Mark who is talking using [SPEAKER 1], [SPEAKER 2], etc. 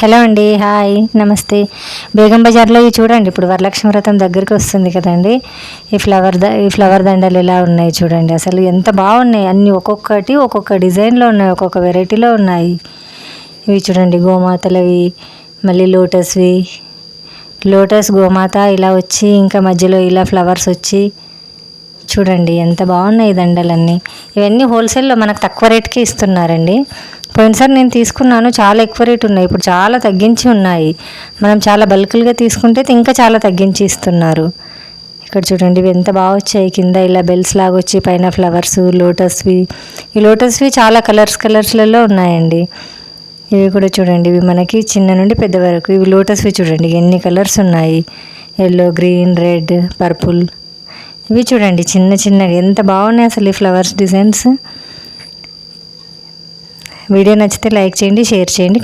[SPEAKER 1] Hello అండి, hi, నమస్తే. బేగం బజార్లో ఇవి చూడండి, ఇప్పుడు వరలక్ష్మి వ్రతం దగ్గరికి వస్తుంది కదండి. ఈ ఫ్లవర్ దండలు ఎలా ఉన్నాయి చూడండి, అసలు ఎంత బాగున్నాయి. అన్నీ ఒక్కొక్కటి ఒక్కొక్క డిజైన్లో ఉన్నాయి, ఒక్కొక్క వెరైటీలో ఉన్నాయి. ఇవి చూడండి గోమాతలవి, మళ్ళీ లోటస్ గోమాత ఇలా వచ్చి, ఇంకా మధ్యలో ఇలా ఫ్లవర్స్ వచ్చి చూడండి ఎంత బాగున్నాయి దండలన్నీ. ఇవన్నీ హోల్సేల్లో మనకు తక్కువ రేట్కి ఇస్తున్నారండి. పోయినసారి నేను తీసుకున్నాను, చాలా ఎక్కువ రేటు ఉన్నాయి, ఇప్పుడు చాలా తగ్గించి ఉన్నాయి. మనం చాలా బల్క్లుగా తీసుకుంటే ఇంకా చాలా తగ్గించి ఇస్తున్నారు. ఇక్కడ చూడండి ఇవి ఎంత బాగా వచ్చాయి. కింద ఇలా బెల్స్ లాగా వచ్చి పైన ఫ్లవర్స్ ఈ లోటస్వి చాలా కలర్స్లలో ఉన్నాయండి. ఇవి కూడా చూడండి, ఇవి మనకి చిన్న నుండి పెద్ద వరకు. ఇవి లోటస్వి చూడండి ఎన్ని కలర్స్ ఉన్నాయి, ఎల్లో, గ్రీన్, రెడ్, పర్పుల్. ఇవి చూడండి చిన్నగా ఎంత బాగున్నాయి అసలు ఈ ఫ్లవర్స్ డిజైన్స్. వీడియో నచ్చితే లైక్ చేయండి, షేర్ చేయండి.